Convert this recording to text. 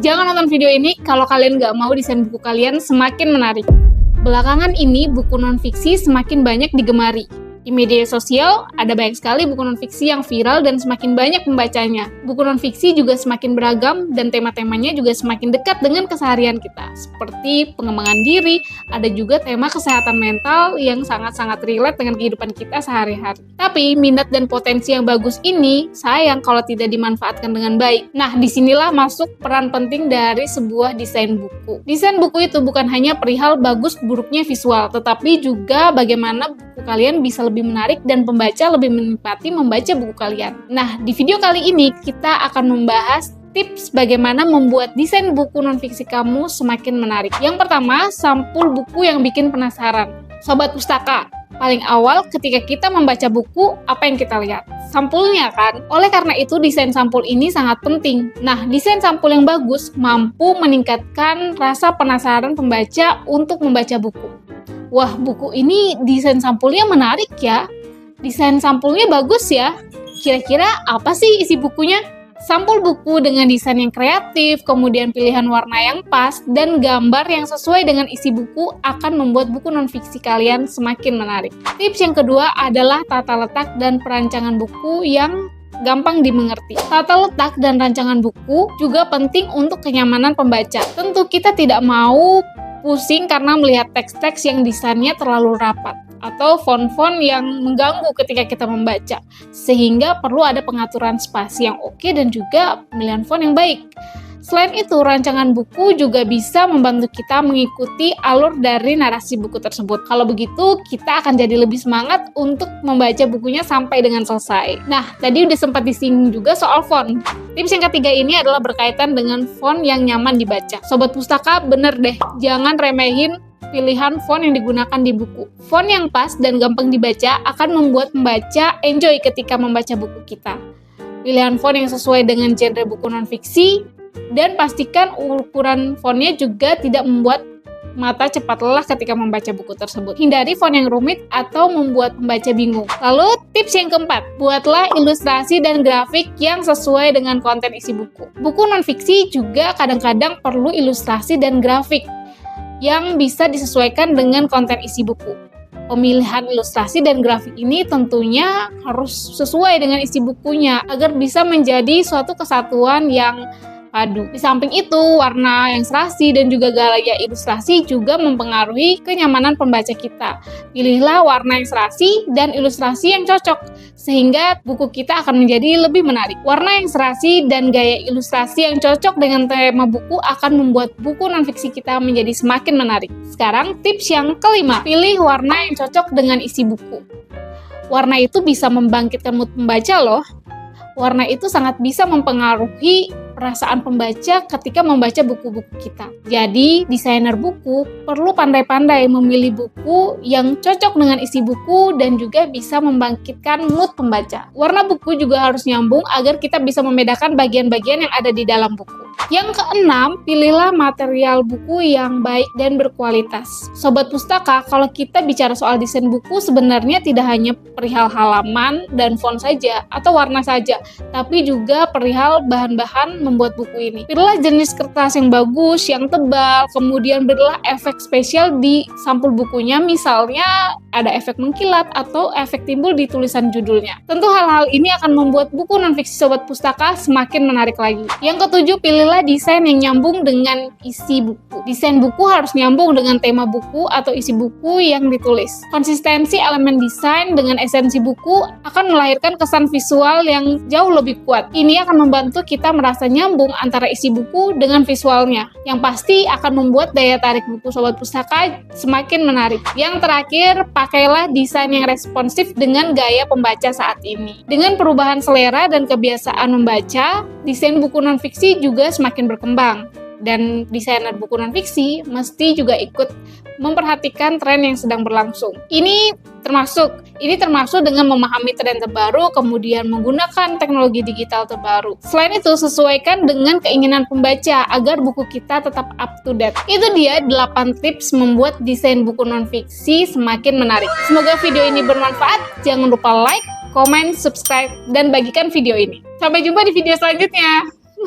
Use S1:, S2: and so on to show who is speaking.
S1: Jangan nonton video ini kalau kalian nggak mau desain buku kalian semakin menarik. Belakangan ini, buku non-fiksi semakin banyak digemari. Di media sosial, ada banyak sekali buku non-fiksi yang viral dan semakin banyak pembacanya. Buku non-fiksi juga semakin beragam dan tema-temanya juga semakin dekat dengan keseharian kita. Seperti pengembangan diri, ada juga tema kesehatan mental yang sangat-sangat relate dengan kehidupan kita sehari-hari. Tapi, minat dan potensi yang bagus ini sayang kalau tidak dimanfaatkan dengan baik. Nah, disinilah masuk peran penting dari sebuah desain buku. Desain buku itu bukan hanya perihal bagus buruknya visual, tetapi juga bagaimana buku kalian bisa lebih menarik dan pembaca lebih menikmati membaca buku kalian. Nah, di video kali ini kita akan membahas tips bagaimana membuat desain buku non-fiksi kamu semakin menarik. Yang pertama, sampul buku yang bikin penasaran. Sobat Pustaka, paling awal ketika kita membaca buku, apa yang kita lihat? Sampulnya kan? Oleh karena itu, desain sampul ini sangat penting. Nah, desain sampul yang bagus mampu meningkatkan rasa penasaran pembaca untuk membaca buku. Wah, buku ini desain sampulnya menarik ya. Desain sampulnya bagus ya. Kira-kira apa sih isi bukunya? Sampul buku dengan desain yang kreatif, kemudian pilihan warna yang pas, dan gambar yang sesuai dengan isi buku akan membuat buku non-fiksi kalian semakin menarik. Tips yang kedua adalah tata letak dan perancangan buku yang gampang dimengerti. Tata letak dan rancangan buku juga penting untuk kenyamanan pembaca. Tentu kita tidak mau pusing karena melihat teks-teks yang desainnya terlalu rapat atau font-font yang mengganggu ketika kita membaca, sehingga perlu ada pengaturan spasi yang oke dan juga pemilihan font yang baik. Selain itu, rancangan buku juga bisa membantu kita mengikuti alur dari narasi buku tersebut. Kalau begitu, kita akan jadi lebih semangat untuk membaca bukunya sampai dengan selesai. Nah, tadi udah sempat disinggung juga soal font. Tips yang ketiga ini adalah berkaitan dengan font yang nyaman dibaca. Sobat Pustaka, bener deh, jangan remehin pilihan font yang digunakan di buku. Font yang pas dan gampang dibaca akan membuat pembaca enjoy ketika membaca buku kita. Pilihan font yang sesuai dengan genre buku non-fiksi, dan pastikan ukuran fontnya juga tidak membuat mata cepat lelah ketika membaca buku tersebut. Hindari font yang rumit atau membuat pembaca bingung. Lalu tips yang keempat, buatlah ilustrasi dan grafik yang sesuai dengan konten isi buku. Buku non-fiksi juga kadang-kadang perlu ilustrasi dan grafik yang bisa disesuaikan dengan konten isi buku. Pemilihan ilustrasi dan grafik ini tentunya harus sesuai dengan isi bukunya agar bisa menjadi suatu kesatuan yang padu. Di samping itu, warna yang serasi dan juga gaya ilustrasi juga mempengaruhi kenyamanan pembaca kita. Pilihlah warna yang serasi dan ilustrasi yang cocok, sehingga buku kita akan menjadi lebih menarik. Warna yang serasi dan gaya ilustrasi yang cocok dengan tema buku akan membuat buku non-fiksi kita menjadi semakin menarik. Sekarang, tips yang kelima, pilih warna yang cocok dengan isi buku. Warna itu bisa membangkitkan mood pembaca loh. Warna itu sangat bisa mempengaruhi perasaan pembaca ketika membaca buku-buku kita. Jadi, desainer buku perlu pandai-pandai memilih buku yang cocok dengan isi buku dan juga bisa membangkitkan mood pembaca. Warna buku juga harus nyambung agar kita bisa membedakan bagian-bagian yang ada di dalam buku. Yang keenam, pilihlah material buku yang baik dan berkualitas. Sobat Pustaka, kalau kita bicara soal desain buku, sebenarnya tidak hanya perihal halaman dan font saja, atau warna saja, tapi juga perihal bahan-bahan membuat buku ini. Pilihlah jenis kertas yang bagus, yang tebal, kemudian berilah efek spesial di sampul bukunya, misalnya ada efek mengkilat atau efek timbul di tulisan judulnya. Tentu hal-hal ini akan membuat buku non-fiksi Sobat Pustaka semakin menarik lagi. Yang ketujuh, pilihlah desain yang nyambung dengan isi buku. Desain buku harus nyambung dengan tema buku atau isi buku yang ditulis. Konsistensi elemen desain dengan esensi buku akan melahirkan kesan visual yang jauh lebih kuat. Ini akan membantu kita merasa nyambung antara isi buku dengan visualnya. Yang pasti akan membuat daya tarik buku Sobat Pustaka semakin menarik. Yang terakhir, pakailah desain yang responsif dengan gaya pembaca saat ini. Dengan perubahan selera dan kebiasaan membaca, desain buku non-fiksi juga semakin berkembang. Dan desainer buku non-fiksi mesti juga ikut memperhatikan tren yang sedang berlangsung. Ini termasuk dengan memahami tren terbaru, kemudian menggunakan teknologi digital terbaru. Selain itu, sesuaikan dengan keinginan pembaca agar buku kita tetap up to date. Itu dia 8 tips membuat desain buku non-fiksi semakin menarik. Semoga video ini bermanfaat. Jangan lupa like, komen, subscribe, dan bagikan video ini. Sampai jumpa di video selanjutnya.